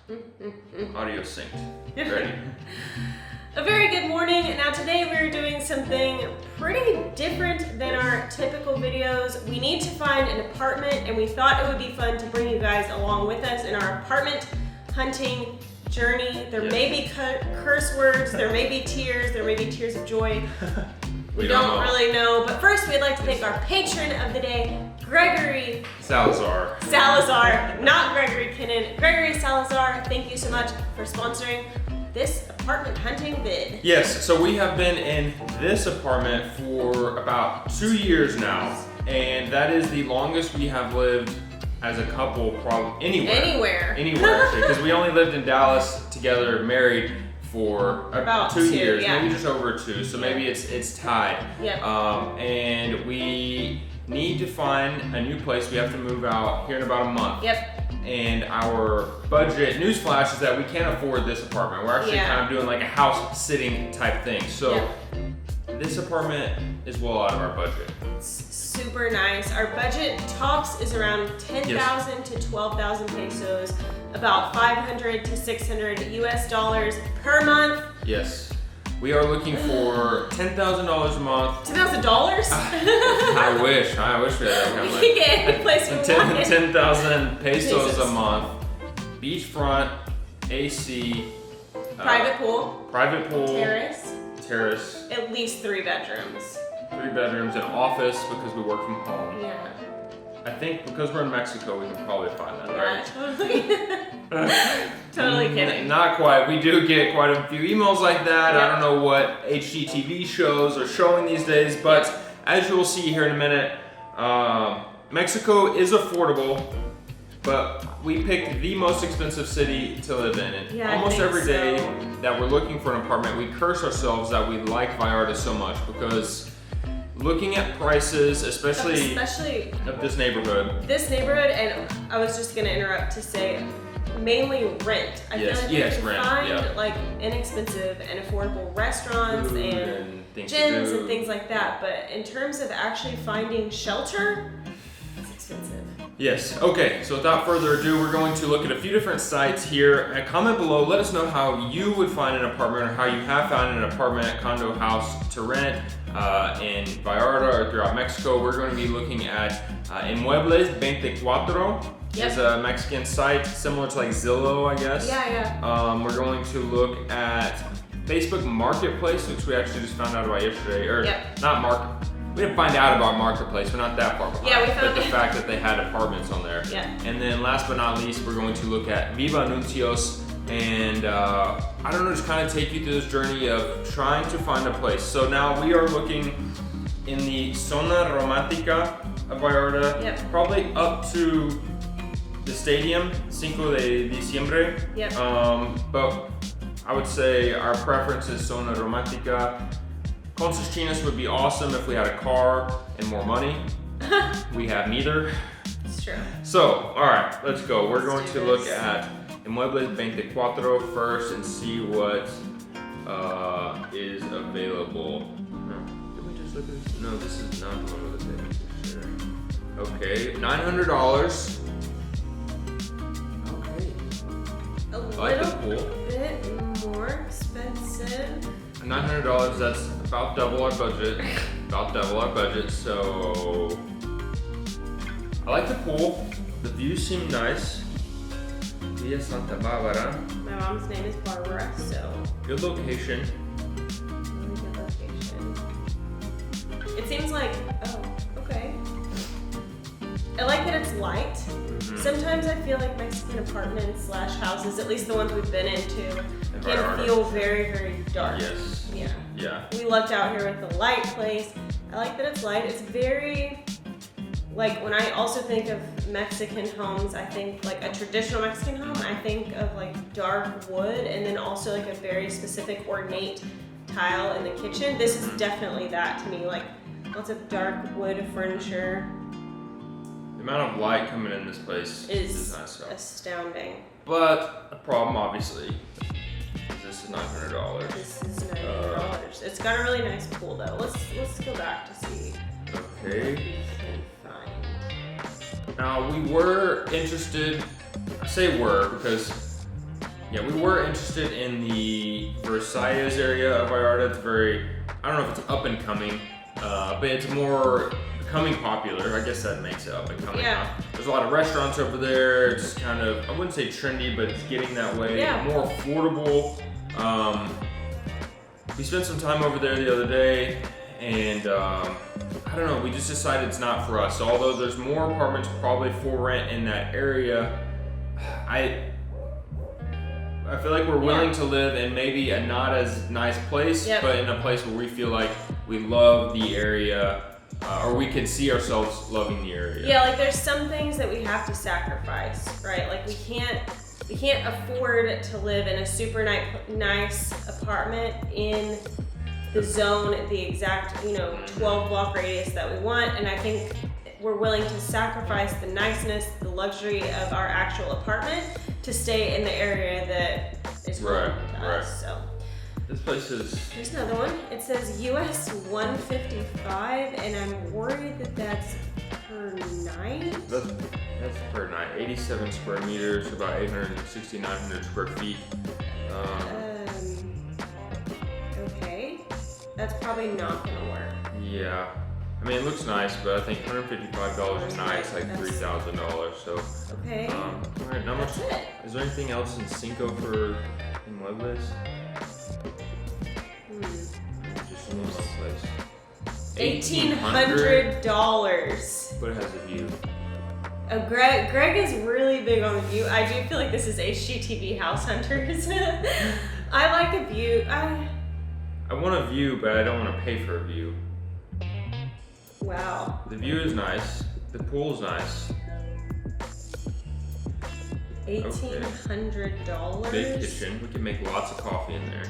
Audio synced. Ready? A very good morning. Now today we're doing something pretty different than our typical videos. We need to find an apartment and we thought it would be fun to bring you guys along with us in our apartment hunting journey. There may be curse words, there may be tears of joy. We don't really know, but first we'd like to thank our patron of the day, Gregory Salazar, not Gregory Kennon. Gregory Salazar, thank you so much for sponsoring this apartment hunting vid. Yes, so we have been in this apartment for about 2 years now, and that is the longest we have lived as a couple, probably anywhere actually, because we only lived in Dallas together, married for about 2 years, maybe just over 2, so maybe it's tied. Yep. And we need to find a new place. We have to move out here in about a month. Yep. And our budget, newsflash, is that we can't afford this apartment. We're actually kind of doing like a house sitting type thing. So this apartment is well out of our budget. It's super nice. Our budget tops is around 10,000 to 12,000 pesos, about 500 to 600 US dollars per month. Yes. We are looking for $10,000 a month. $10,000? I wish we had that kind of money. We can get a place we want. 10,000 pesos a month. Beachfront, AC. Private pool. Terrace. At least 3 bedrooms. 3 bedrooms, an office because we work from home. Yeah. I think because we're in Mexico, we can probably find that, right? Totally. Totally kidding. Not quite. We do get quite a few emails like that. Yep. I don't know what HGTV shows are showing these days, but as you will see here in a minute, Mexico is affordable, but we picked the most expensive city to live in. And almost every day that we're looking for an apartment, we curse ourselves that we like Vallarta so much because looking at prices, especially of this neighborhood. And I was just gonna interrupt to say, mainly rent. I feel like you can find like inexpensive and affordable restaurants and gyms and things like that, but in terms of actually finding shelter, it's expensive. Yes, okay, so without further ado, we're going to look at a few different sites here. Comment below, let us know how you would find an apartment or how you have found an apartment, condo, house to rent in Vallarta or throughout Mexico. We're going to be looking at Inmuebles 24. It's a Mexican site similar to like Zillow, I guess. We're going to look at Facebook Marketplace, which we actually just found out about yesterday, or we didn't find out about Marketplace, we're not that far behind. But the fact that they had apartments on there. And then last but not least, we're going to look at Viva Anuncios and I don't know, just kind of take you through this journey of trying to find a place. So now we are looking in the Zona Romantica of Vallarta, probably up to the stadium, 5 de Diciembre. But I would say our preference is Zona Romantica. Conchas Chinas would be awesome if we had a car and more money. We have neither. It's true. So, all right, let's go. We're going to look at Inmuebles 24 first and see what is available. Did we just look at this? No, this is not the one with the picture. Okay, $900. Okay. A little bit more expensive. $900, that's about double our budget. So I like the pool. The views seem nice. Villa Santa Barbara. My mom's name is Barbara, so good location. Really good location. It seems like, okay. I like that it's light. Sometimes I feel like Mexican apartments / houses, at least the ones we've been into, can feel very, very dark. Yes. Yeah. We lucked out here with the light place. I like that it's light. It's very, like when I also think of Mexican homes, I think like a traditional Mexican home, I think of like dark wood and then also like a very specific ornate tile in the kitchen. This is definitely that to me, like lots of dark wood furniture. The amount of light coming in this place is nice. Astounding. But a problem, obviously, this is $900. This is $900. It's got a really nice pool though. Let's go back to see. Okay. What we can find. Now we were interested. I say were because Yeah, we were interested in the Versailles area of Vallarta. It's very, I don't know if it's up and coming, but it's more becoming popular. I guess that makes it up and coming. Yeah. There's a lot of restaurants over there. It's kind of, I wouldn't say trendy, but it's getting that way. Yeah. More affordable. We spent some time over there the other day, and I don't know, we just decided it's not for us. So although there's more apartments probably for rent in that area, I feel like we're willing to live in maybe a not as nice place, but in a place where we feel like we love the area, or we could see ourselves loving the area. Yeah, like there's some things that we have to sacrifice, right? Like we can't afford to live in a super nice apartment in the zone, the exact 12 block radius that we want, and I think we're willing to sacrifice the niceness, the luxury of our actual apartment to stay in the area that is relevant to us. So this place is. There's another one. It says US 155, and I'm worried that that's per night. That's per night. 87 square meters, about 860, 900 square feet. Okay, that's probably not gonna work. Yeah. I mean, it looks nice, but I think $155 a night is like $3,000. So. Okay. All right. Not much. That's it. Is there anything else in Cinco for Muebles? Just in one place. $1,800. But it has a view. Greg is really big on the view. I do feel like this is HGTV House Hunters. I like a view. I want a view, but I don't want to pay for a view. Wow. The view is nice. The pool's nice. $1,800. Big kitchen. We can make lots of coffee in there.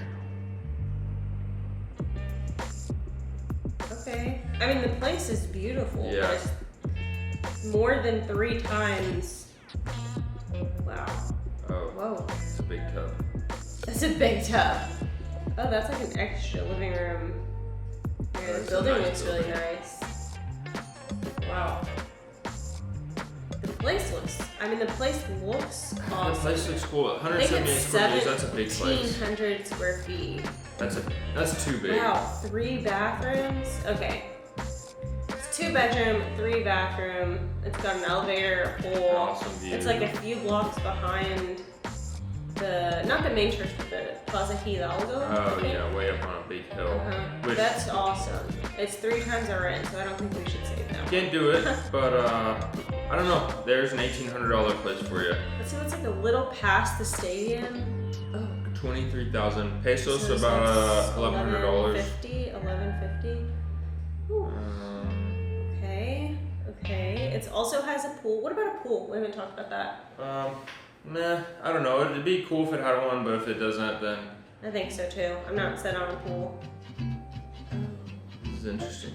Okay. I mean, the place is beautiful. Yeah. But it's more than 3 times. Wow. Oh. Whoa. It's a big tub. That's a big tub. Oh, that's like an extra living room. Yeah, the building looks really nice. Wow. The place looks awesome. The place looks cool. 178 square meters, that's a big place. 1,700 square feet. That's too big. Wow, 3 bathrooms? Okay. It's 2 bedroom, 3 bathroom. It's got an elevator, a pool. Awesome view. It's like a few blocks behind not the main church, but the Plaza Hidalgo. Oh yeah, way up on a big hill. That's awesome. It's 3 times our rent, so I don't think we should save that. Can't do it, but I don't know. There's an $1,800 place for you. Let's see what's like a little past the stadium. Oh. 23,000 pesos, so about $1,100. $11.50. Okay. It also has a pool. What about a pool? We haven't talked about that. Nah, I don't know. It'd be cool if it had one, but if it doesn't, then. I think so too. I'm not set on a pool. This is interesting.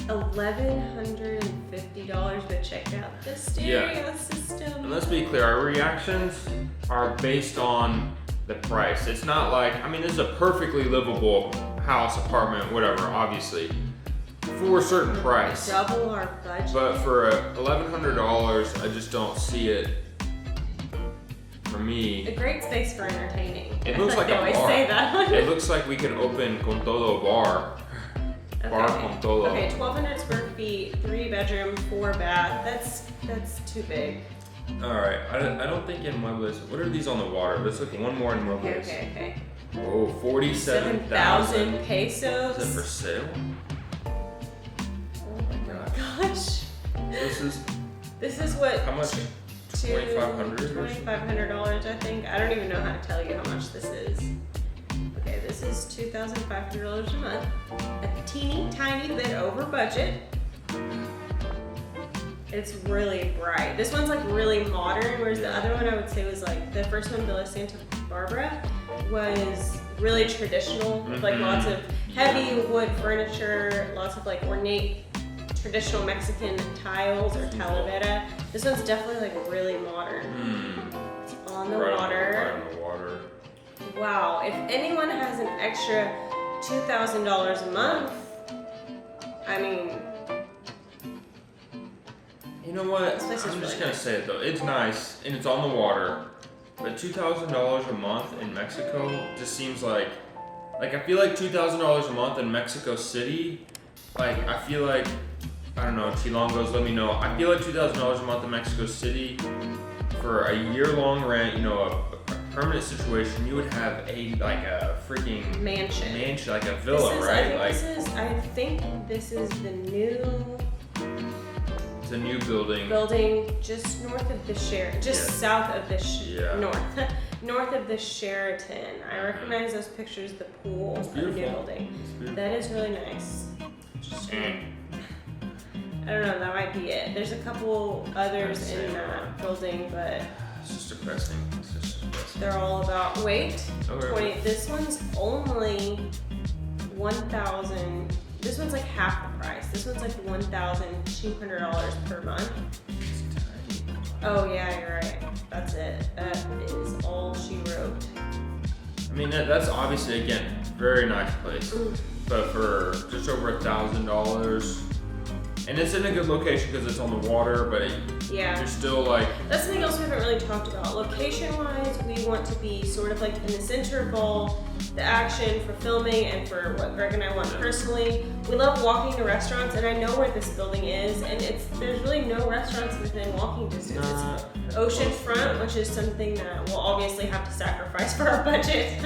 $1,150 to check out the stereo system. And let's be clear, our reactions are based on the price. It's not like, I mean, this is a perfectly livable house, apartment, whatever, obviously, for a certain price. Double our budget. But for $1,100, I just don't see it. For me, a great space for entertaining. It looks like I a always bar. say that. It looks like we can open con todo bar. Bar con todo. Okay, 1,200 square feet, 3 bedroom, 4 bath. That's too big. All right, I don't think in Muebles. What are these on the water? Let's look one more in Muebles. Okay. Oh, 47,000 pesos. Is it for sale? Oh my gosh. This is what? How much? $2,500, I think. I don't even know how to tell you how much this is. Okay, this is $2,500 a month. A teeny tiny bit over budget. It's really bright. This one's like really modern, whereas the other one I would say was like, the first one, Villa Santa Barbara, was really traditional, with like lots of heavy wood furniture, lots of like ornate traditional Mexican tiles or talavera. This one's definitely like really modern. It's on the water. Right on the water. Wow, if anyone has an extra $2,000 a month, I mean, You know what? This place is I'm just really gonna nice. say it though. It's nice and it's on the water, but $2,000 a month in Mexico just seems like I feel like $2,000 a month in Mexico City. Like I feel like I don't know. Chilongos, let me know. I feel like $2,000 a month in Mexico City for a year-long rent. You know, a permanent situation. You would have a freaking Mansion, like a villa, right? I think this is the new. It's a new building. Building just north of the Sheraton, south of the north of the Sheraton. I recognize those pictures, the pool of the new building. That is really nice. I don't know, that might be it. There's a couple others in that building, but it's just depressing. they're all about weight. Okay. This one's only 1,000. This one's like half the price. This one's like $1,200 per month. Oh yeah, you're right. That's it. That is all she wrote. I mean, that's obviously, again, very nice place. But for just over $1,000, and it's in a good location because it's on the water, but you're still like... That's something else we haven't really talked about. Location-wise, we want to be sort of like in the center of all the action for filming and for what Greg and I want personally. We love walking to restaurants, and I know where this building is, and there's really no restaurants within walking distance. It's oceanfront, which is something that we'll obviously have to sacrifice for our budget.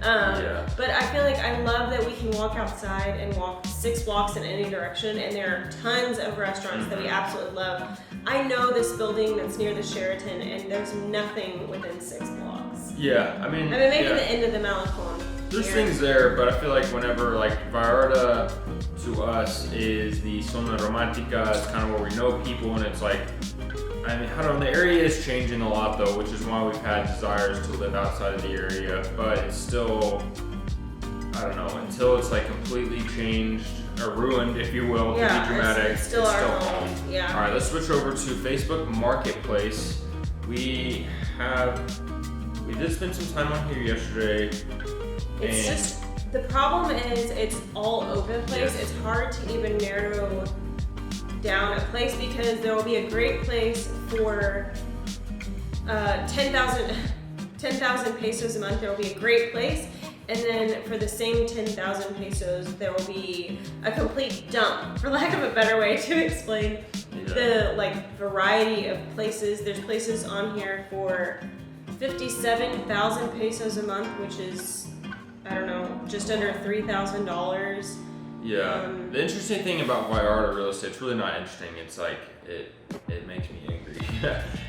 But I feel like I love that we can walk outside and walk 6 blocks in any direction, and there are tons of restaurants that we absolutely love. I know this building that's near the Sheraton, and there's nothing within 6 blocks. Yeah, I mean maybe the end of the Malecon. There's things there, but I feel like whenever Vallarta to us is the zona romantica, it's kind of where we know people, and it's like, I mean, I don't know, the area is changing a lot though, which is why we've had desires to live outside of the area, but it's still, I don't know, until it's like completely changed or ruined, if you will, to be dramatic, it's still our home. Yeah. All right, let's switch over to Facebook Marketplace. We did spend some time on here yesterday. It's just, the problem is it's all over the place. It's hard to even narrow down a place because there will be a great place for 10,000 pesos a month. There will be a great place, and then for the same 10,000 pesos, there will be a complete dump, for lack of a better way to explain the variety of places. There's places on here for 57,000 pesos a month, which is, I don't know, just under $3,000. Yeah. The interesting thing about Vallarta real estate, it's really not interesting. It's like it makes me angry.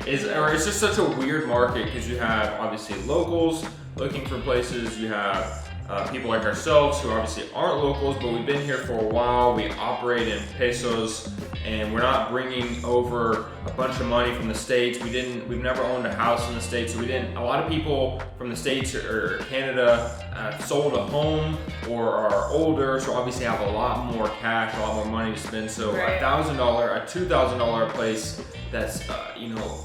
It's just such a weird market because you have obviously locals looking for places. You have people like ourselves who obviously aren't locals, but we've been here for a while. We operate in pesos, and we're not bringing over a bunch of money from the States. We've never owned a house in the States, so a lot of people from the States or Canada sold a home or are older, so obviously have a lot more cash, a lot more money to spend. So $1,000, a $2,000 place that's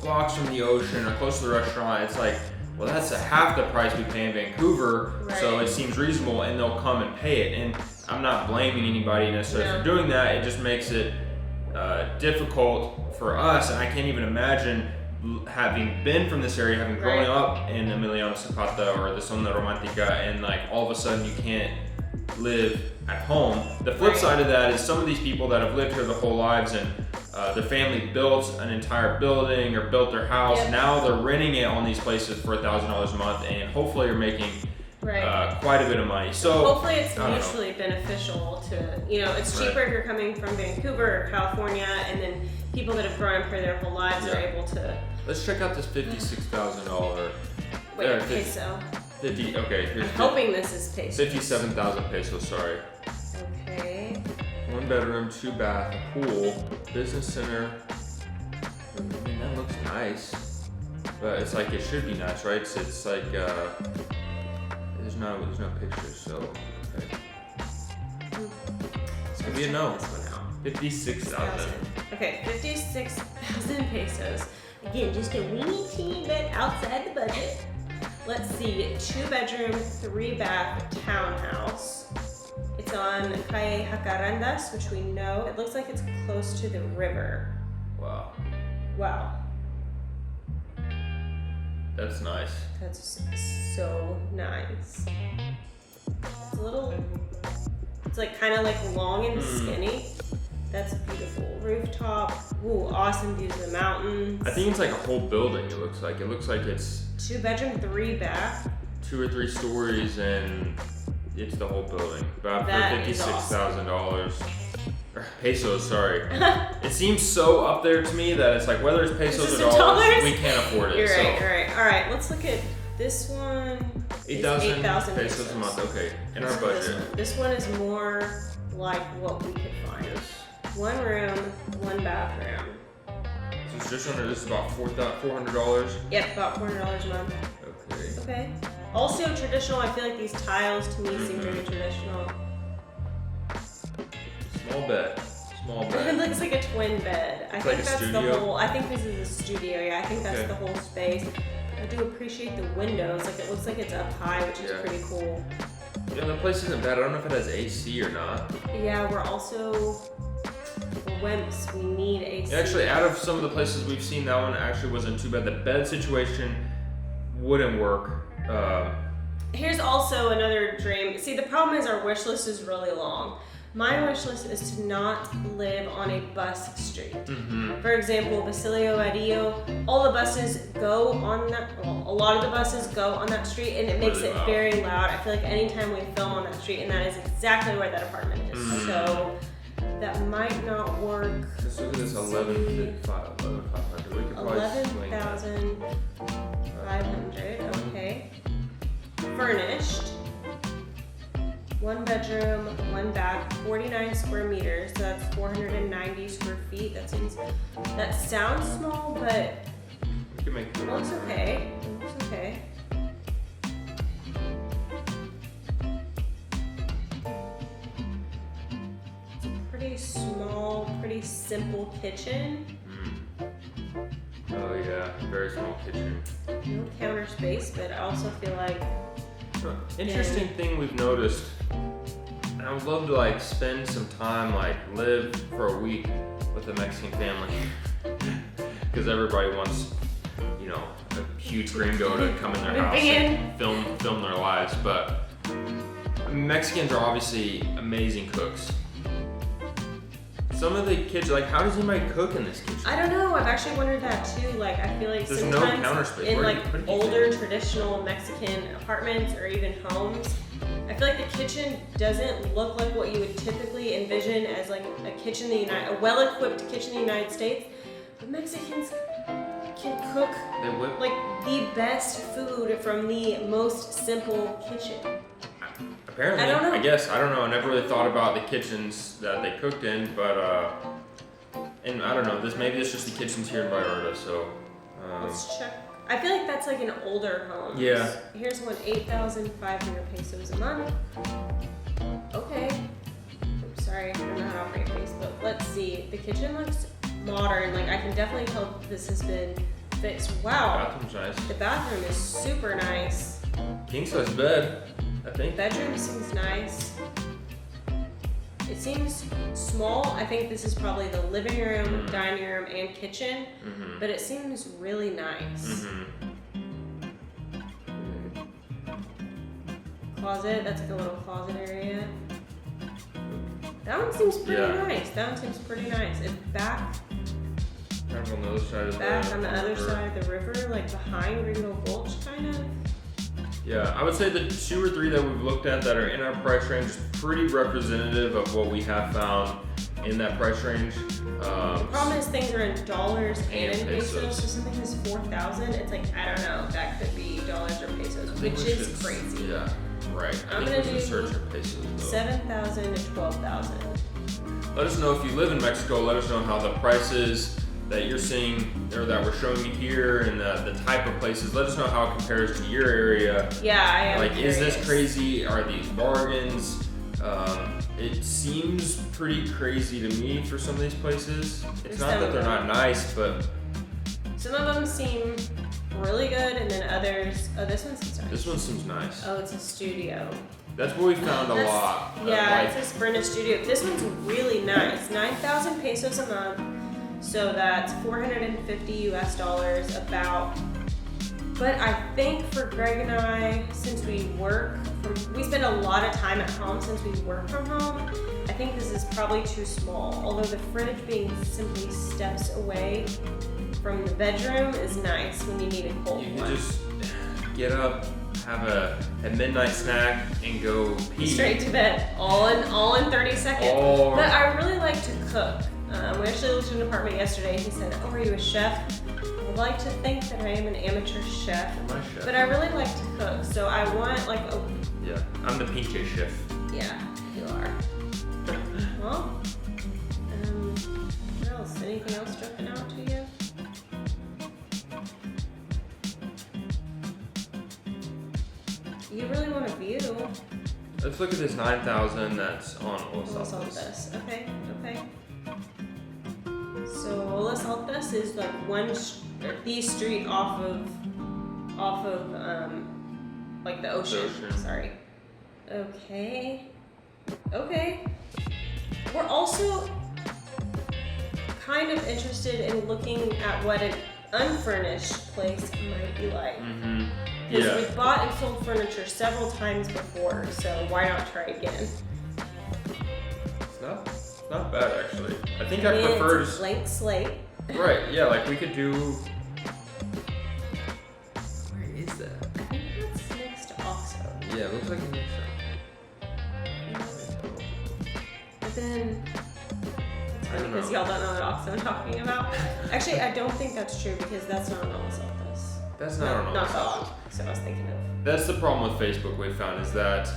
blocks from the ocean or close to the restaurant, it's like, well, that's half the price we pay in Vancouver, so it seems reasonable, and they'll come and pay it. And I'm not blaming anybody necessarily for doing that. It just makes it difficult for us, and I can't even imagine having been from this area, having grown up in Emiliano Zapata or the Zona Romantica, and all of a sudden you can't live at home. The flip side of that is some of these people that have lived here their whole lives and their family built an entire building or built their house. Now they're renting it on these places for $1,000 a month, and hopefully you're making quite a bit of money. So hopefully it's mutually beneficial to, it's cheaper if you're coming from Vancouver or California, and then people that have grown up here their whole lives are able to. Let's check out this $56,000. Peso. 50. Okay. I'm hoping this is pesos. 57,000 pesos. Sorry. Okay. 1 bedroom, 2 bath, a pool, business center. I mean, that looks nice, but it's like it should be nice, right? So it's like there's no pictures, so okay. Maybe a no. 56,000. Okay, 56,000 pesos. Again, just a weeny bit outside the budget. Let's see, 2 bedroom, 3 bath townhouse. It's on Calle Jacarandas, which we know. It looks like it's close to the river. Wow. Wow. That's nice. That's so nice. It's like kind of like long and skinny. That's beautiful. Rooftop. Ooh, awesome views of the mountains. I think it's like a whole building, it looks like. It looks like it's 2 bedroom, 3 bath. 2 or 3 stories, and it's the whole building. About for That is $56,000. Pesos, sorry. It seems so up there to me that it's like whether it's pesos or dollars, we can't afford it. You're right. All right, let's look at this one. 8,000 pesos a month. Okay, in our budget. This one is more like what we could find. Yes. 1 room, 1 bathroom. So it's just under. This is about $400. Yep, about $400 a month. Okay. Okay. Also traditional. I feel like these tiles to me seem very traditional. Small bed. It looks like a twin bed. I think that's the whole. I think this is a studio. Yeah, I think that's the whole space. I do appreciate the windows. Like it looks like it's up high, which is pretty cool. Yeah, the place isn't bad. I don't know if it has AC or not. Yeah, we're wimps. We need AC. Actually, out of some of the places we've seen, that one actually wasn't too bad. The bed situation wouldn't work. Here's also another dream. See, the problem is our wish list is really long. My wish list is to not live on a bus street. For example, Basilio Arillo, all the buses go on that, well, a lot of the buses go on that street, and it makes it very loud. I feel like anytime we film on that street, and that is exactly where that apartment is. So that might not work. Let's look at this 11,500. We could probably swing that. 11,500, okay. Furnished. 1 bedroom, 1 bath, 49 square meters, so that's 490 square feet. That sounds small, but we can make it work. Looks okay. It looks okay. It's a pretty small, pretty simple kitchen. Oh yeah, very small kitchen. No counter space, but I also feel like interesting thing we've noticed, and I would love to like spend some time, like live for a week with a Mexican family, because everybody wants, you know, a huge gringo to come in their house and film their lives. But Mexicans are obviously amazing cooks. Some of the kids, like, how does anybody cook in this kitchen? I don't know. I've actually wondered that too. Like, I feel like there's sometimes no counter space. In like older traditional Mexican apartments or even homes, I feel like the kitchen doesn't look like what you would typically envision as like a kitchen in the a well-equipped kitchen in the United States. But Mexicans can cook like the best food from the most simple kitchen. Apparently, I don't know. I guess, I don't know. I never really thought about the kitchens that they cooked in, but, and I don't know, maybe it's just the kitchens here in Vallarta, so. Let's check. I feel like that's like an older home. Yeah. Here's one, 8,500 pesos a month. Okay. Oops, sorry, I don't know how to operate Facebook. Let's see. The kitchen looks modern. Like, I can definitely tell this has been fixed. Wow. The bathroom's nice. The bathroom is super nice. King size bed, I think. Bedroom seems nice. It seems small. I think this is probably the living room, dining room, and kitchen, but it seems really nice. Closet, that's like a little closet area. That one seems pretty nice. That one seems pretty nice. It's back. Kind of on the other side of on the other side of the river, like behind Gringo Gulch, kind of. Yeah, I would say the 2 or 3 that we've looked at that are in our price range is pretty representative of what we have found in that price range. The problem is things are in dollars and in pesos, so something is 4,000. It's like, I don't know, that could be dollars or pesos, which is crazy. Yeah, right. I'm gonna do search for pesos though. 7,000 to 12,000. Let us know if you live in Mexico. Let us know how the prices that you're seeing or that we're showing you here and the type of places. Let us know how it compares to your area. Yeah, I am Like, curious. is this crazy? Are these bargains? It seems pretty crazy to me for some of these places. It's not that they're not nice, but some of them seem really good, and then others. Oh, this one seems nice. this one seems nice. Oh, it's a studio. That's what we found a lot. Yeah, it says Furnished Studio. This one's really nice. 9,000 pesos a month. So that's $450 US about. But I think for Greg and I, since we spend a lot of time at home since we work from home, I think this is probably too small. Although the fridge being simply steps away from the bedroom is nice when you need a cold one. You can just get up, have a midnight snack, and go pee. Straight to bed, all in 30 seconds. But I really like to cook. We actually looked at an apartment yesterday. He said, "Oh, are you a chef?" I like to think that I am an amateur chef, but I really like to cook. So I want like a... Yeah, I'm the pinche chef. Yeah, you are. Well, what else? Anything else jumping out to you? You really want a view. Let's look at this 9,000 that's on Los Altos. Okay. So Los Altos is like the street off of like the ocean. Sorry. Okay. We're also kind of interested in looking at what an unfurnished place might be like. Mm-hmm. Because we've bought and sold furniture several times before, so why not try again? It's not bad actually. I think I prefer it's a blank slate. Right, yeah, like we could do... Where is that? I think that's next to Oxo. Yeah, it looks like it next to. But then... I don't know. Because y'all don't know what Oxo I'm talking about. Actually, I don't think that's true because that's not on Los Altos. That's not on Los Altos. So I was thinking of. That's the problem with Facebook we found is that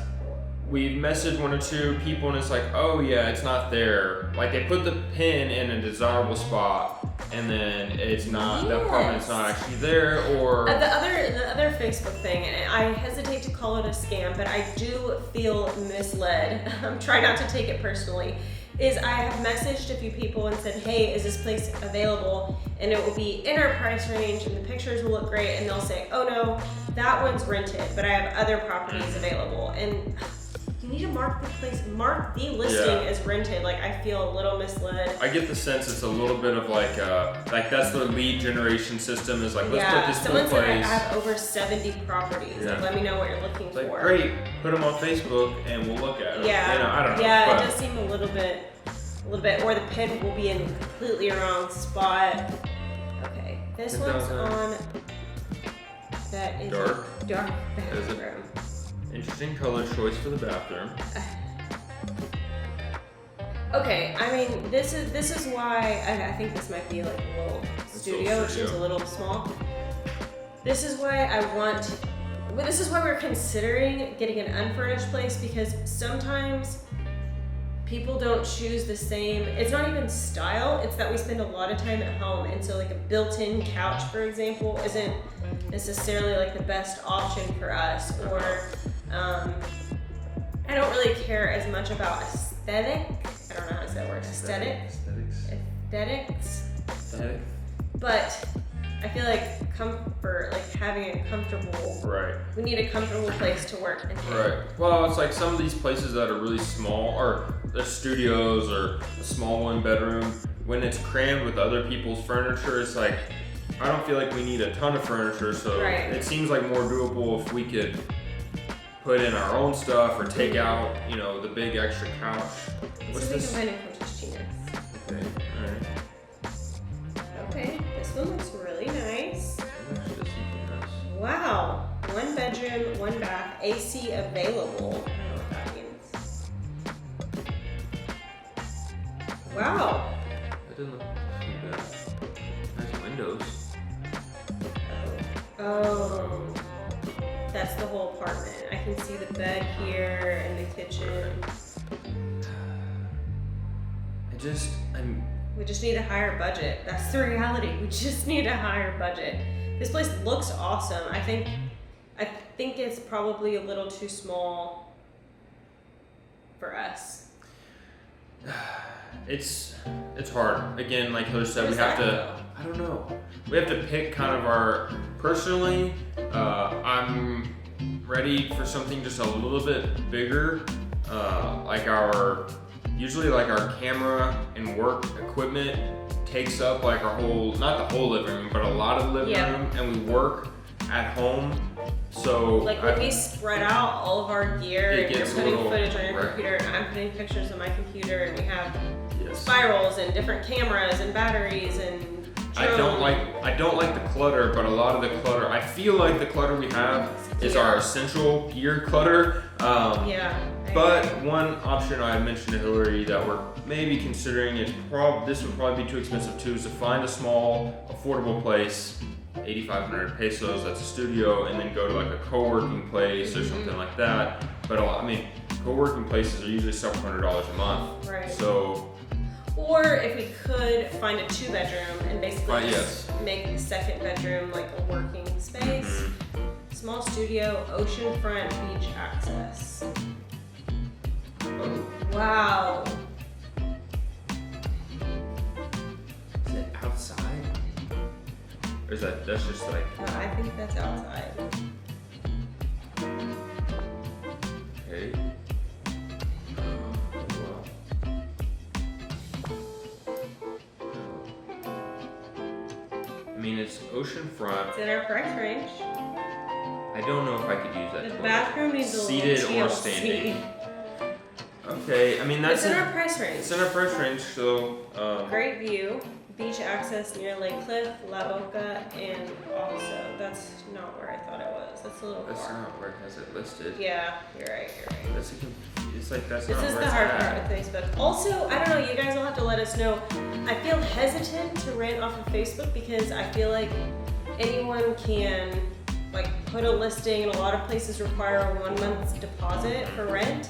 we messaged one or two people and it's like, oh yeah, it's not there. Like they put the pin in a desirable spot and then it's not, the apartment's not actually there or... The other Facebook thing, and I hesitate to call it a scam, but I do feel misled. I'm trying not to take it personally. Is I have messaged a few people and said, hey, is this place available? And it will be in our price range and the pictures will look great. And they'll say, oh no, that one's rented, but I have other properties available. And you need to mark the listing as rented. Like I feel a little misled. I get the sense it's a little bit of like that's the lead generation system is like, let's put this someone place. Said I have over 70 properties. Yeah. Like, let me know what you're looking for. Like, great, put them on Facebook and we'll look at them. Yeah, you know, I don't know. Yeah, but it does seem a little bit, or the pin will be in the completely wrong spot. Okay, this one's on. That is dark bathroom. Interesting color choice for the bathroom. Okay, I mean this is why I think this might be like a little studio, which is a little small. This is why we're considering getting an unfurnished place because sometimes people don't choose the same. It's not even style. It's that we spend a lot of time at home, and so like a built-in couch, for example, isn't necessarily like the best option for us. Or I don't really care as much about aesthetic. I don't know how to say that word. Aesthetics. But I feel like comfort, like having a comfortable. Right. We need a comfortable place to work. Right. Well, it's like some of these places that are really small, or the studios, or a small one bedroom. When it's crammed with other people's furniture, it's like I don't feel like we need a ton of furniture. So it seems like more doable if we could put in our own stuff or take out, the big extra couch. What's this? Okay. Alright. Okay, this one looks really nice. Wow, 1 bedroom, 1 bath, AC available. I don't know what that means. Wow. That doesn't look too bad. Nice windows. Oh. That's the whole apartment. I can see the bed here and the kitchen. We just need a higher budget. That's the reality. We just need a higher budget. This place looks awesome. I think it's probably a little too small for us. It's hard. Again, like Heather said, we have to. I don't know. We have to pick kind of our personally. I'm ready for something just a little bit bigger, like our usually like our camera and work equipment takes up like our whole, not the whole living room, but a lot of the living room, and we work at home. So like when we spread out all of our gear and you're putting footage on your computer and I'm putting pictures on my computer and we have spirals and different cameras and batteries and I don't like the clutter, but a lot of the clutter, I feel like the clutter we have is our essential gear clutter. But one option I mentioned to Hillary that we're maybe considering is this would probably be too expensive too, is to find a small, affordable place, 8,500 pesos, that's a studio, and then go to like a co-working place or something like that. But I mean, co-working places are usually several $100s a month. Right. So. Or if we could find a 2-bedroom and basically just make the second bedroom like a working space. Small studio, oceanfront, beach access. Oh, wow. Is it outside? Or is that's just like... I think that's outside. Okay. I mean, it's oceanfront. It's in our price range. I don't know if I could use that. The bathroom needs a seated little or standing. Okay, I mean that's in our price range. It's in our price range, so. Great view, beach access near Lake Cliff, La Boca, and also that's not where I thought it was. That's a little far. That's not where it has it listed. Yeah, you're right. It's like that's this not is where the it's hard at. part with Facebook. Also, I don't know, you guys will have to let us know. I feel hesitant to rent off of Facebook because I feel like anyone can like put a listing, and a lot of places require a 1 month's deposit for rent.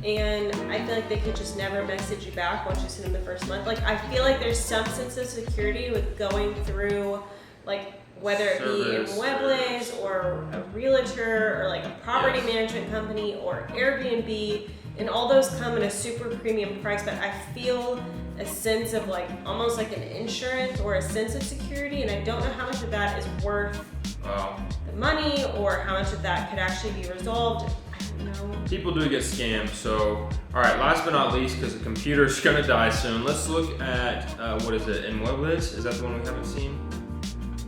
And I feel like they could just never message you back once you send them the first month. Like I feel like there's some sense of security with going through like whether it be in Muebles or a realtor or like a property management company or Airbnb, and all those come at a super premium price, but I feel a sense of like almost like an insurance or a sense of security, and I don't know how much of that is worth the money or how much of that could actually be resolved. I don't know. People do get scammed, so all right, last but not least, because the computer's gonna die soon, let's look at what is it, Inmuebles? Is that the one we haven't seen?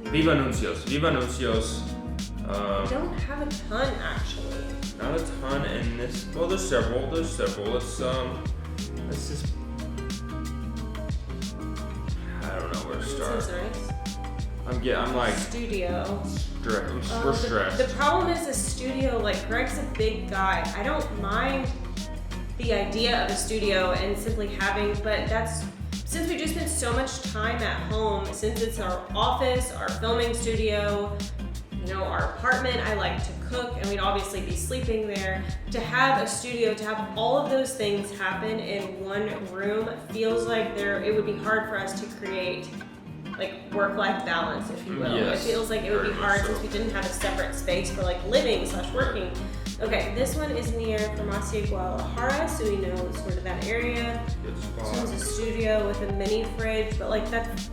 Viva Anuncios. I don't have a ton actually. Not a ton in this. Well, there's several. Let's just. I don't know where to start. This is nice. I'm like studio. We're stressed. The problem is the studio. Like Greg's a big guy. I don't mind the idea of a studio and simply having, but that's. Since we just spend so much time at home, since it's our office, our filming studio, you know, our apartment, I like to cook, and we'd obviously be sleeping there. To have a studio, to have all of those things happen in one room feels like it would be hard for us to create like work-life balance, if you will. Yes, it feels like it would be hard since we didn't have a separate space for like living/working. Okay, this one is near Farmacia Guadalajara, so we know sort of that area. Good spot. This one's a studio with a mini fridge, but like that's,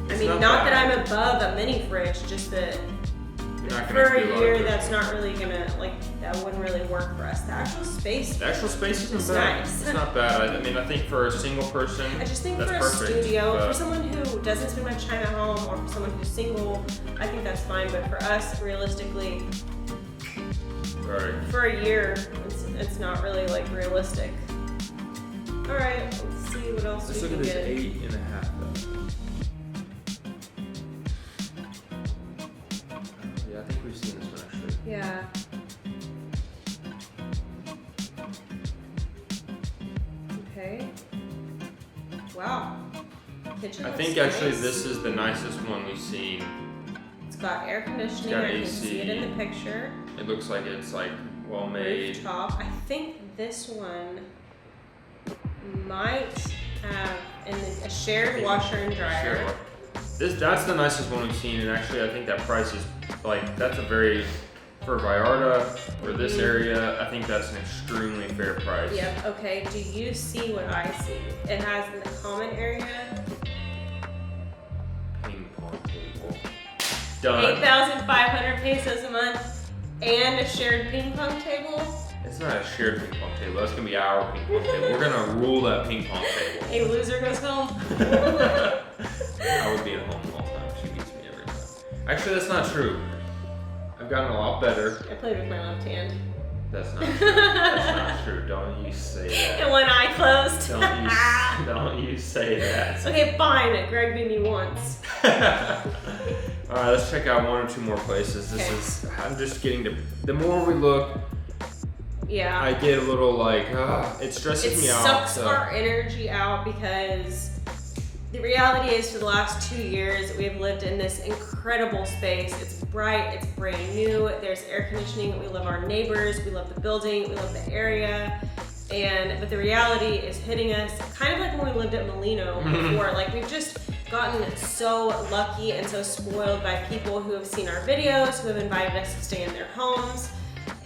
I mean, not not bad. that I'm above a mini fridge, just that for a year that's not really gonna, like, that wouldn't really work for us. The actual space isn't bad. nice. It's not bad. I mean, I think for a single person, I just think that's for a perfect, studio, but for someone who doesn't spend much time at home, or for someone who's single, I think that's fine. But for us, realistically, for a year, it's not really like realistic. All right, let's see what else let's we look can at this get. 8.5 though. Yeah, I think we've seen this one actually. Yeah. Okay. Wow. Kitchen I looks think actually nice. this is the nicest one we've seen. It's got air conditioning. got I can AC. see it in the picture. It looks like it's like well made. Rooftop. I think this one might have a shared washer and dryer. That's the nicest one we've seen, and actually I think that price is like that's a very for Vallarta for this area. I think that's an extremely fair price. Yep. Okay. Do you see what I see? It has in the common area Ping pong table. Done. 8,500 pesos a month and a shared ping pong table. It's not a shared ping pong table. That's gonna be our ping pong table. We're gonna rule that ping pong table. A loser goes home. I would be at home all the time. She beats me every time. Actually, that's not true. I've gotten a lot better. I played with my left hand. That's not true. That's not true. Don't you say that. And one eye closed. Don't you say that. Okay, fine. Greg beat me once. All right, let's check out one or two more places. I'm just getting to, the more we look, yeah, I get a little like, it stresses me out. It sucks our energy out because the reality is for the last 2 years, we've lived in this incredible space. It's bright, it's brand new, there's air conditioning, we love our neighbors, we love the building, we love the area. But the reality is hitting us kind of like when we lived at Molino before. Like we've just gotten so lucky and so spoiled by people who have seen our videos, who have invited us to stay in their homes,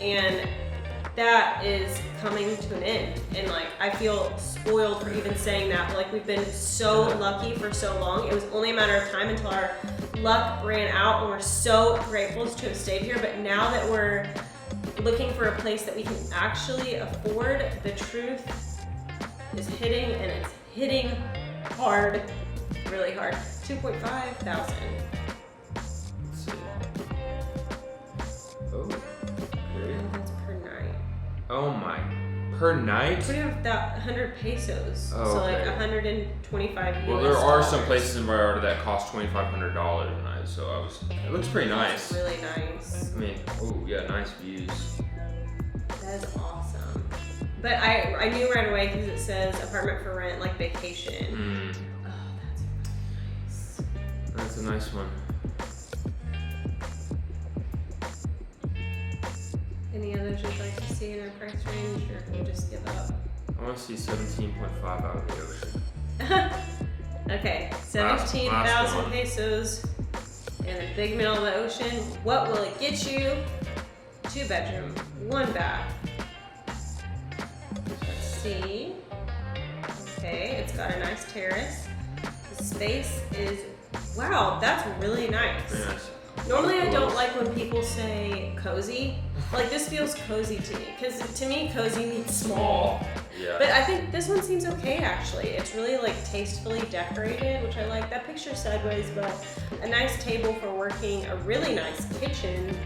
and that is coming to an end. And like I feel spoiled for even saying that. Like we've been so lucky for so long. It was only a matter of time until our luck ran out, and we're so grateful to have stayed here. But now that we're looking for a place that we can actually afford, the truth is hitting, and it's hitting hard, really hard. 2.5 thousand. Let's see. Oh, okay. That's per night. Oh my, per night? What do you have that 100 pesos? Oh, so like okay. 125 US Well, there are some dollars. places in Vallarta that cost $2,500 a night, so it looks pretty nice. That's really nice. I mean, oh yeah, nice views. That is awesome. But I knew right away because it says apartment for rent, like vacation. Oh, that's really nice. That's a nice one. Any others you'd like to see in our price range, or can you just give up? I want to see 17.5 out of the ocean. Okay, Last 17,000 one. pesos in the big middle of the ocean. What will it get you? 2 bedroom, 1 bath. Let's see. Okay, it's got a nice terrace. The space is, wow, that's really nice. Very nice. Normally I don't like when people say cozy. Like this feels cozy to me, because to me cozy means small. Yeah. But I think this one seems okay actually. It's really like tastefully decorated, which I like. That picture sideways, but a nice table for working, a really nice kitchen,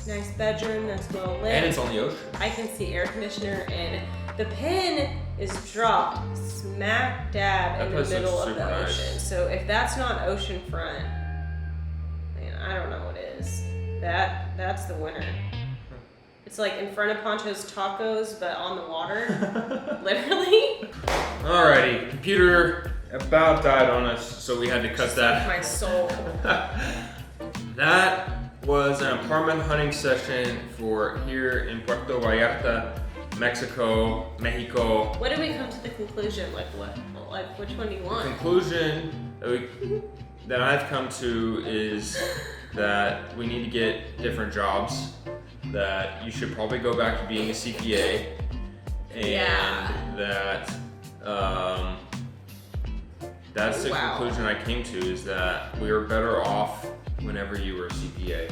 nice bedroom that's well lit. And it's on the ocean. I can see air conditioner, and the pin is dropped smack dab in the middle of the ocean. So if that's not oceanfront, man, I don't know what is. That's the winner. It's like in front of Poncho's Tacos, but on the water, literally. Alrighty, computer about died on us, so we had to cut that. My soul. That was an apartment hunting session for here in Puerto Vallarta, Mexico. What did we come to the conclusion? Like what? Like which one do you The want? conclusion that I've come to is that we need to get different jobs, that you should probably go back to being a CPA, and that that's the conclusion I came to, is that we are better off whenever you were a CPA.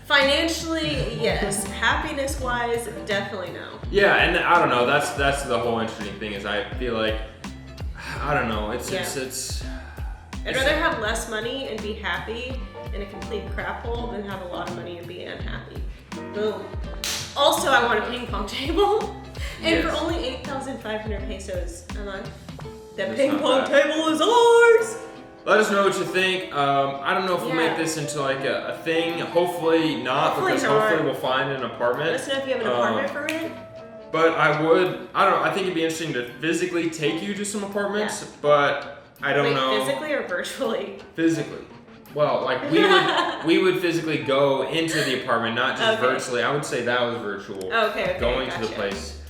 Financially, yes. Happiness-wise, definitely no. Yeah, and I don't know, that's the whole interesting thing, is I feel like, I don't know, it's I'd rather have less money and be happy in a complete crap hole than have a lot of money and be unhappy. Boom. Also, I want a ping pong table. And for only 8,500 pesos a month, the ping pong table is ours. Let us know what you think. I don't know if we'll make this into like a thing. Hopefully not, because hopefully we'll find an apartment. Let us know if you have an apartment for rent. But I think it'd be interesting to physically take you to some apartments, but I don't know. Physically or virtually? Physically. Well, like we would physically go into the apartment, not just virtually. I would say that was virtual. Okay, going to the place.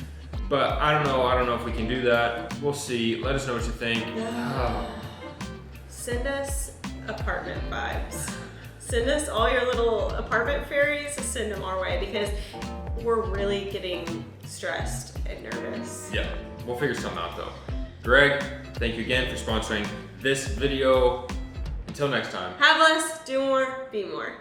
But I don't know if we can do that. We'll see. Let us know what you think. Send us apartment vibes. Send us all your little apartment fairies. Send them our way, because we're really getting stressed and nervous. Yeah, we'll figure something out though. Greg, thank you again for sponsoring this video. Until next time. Have less, do more, be more.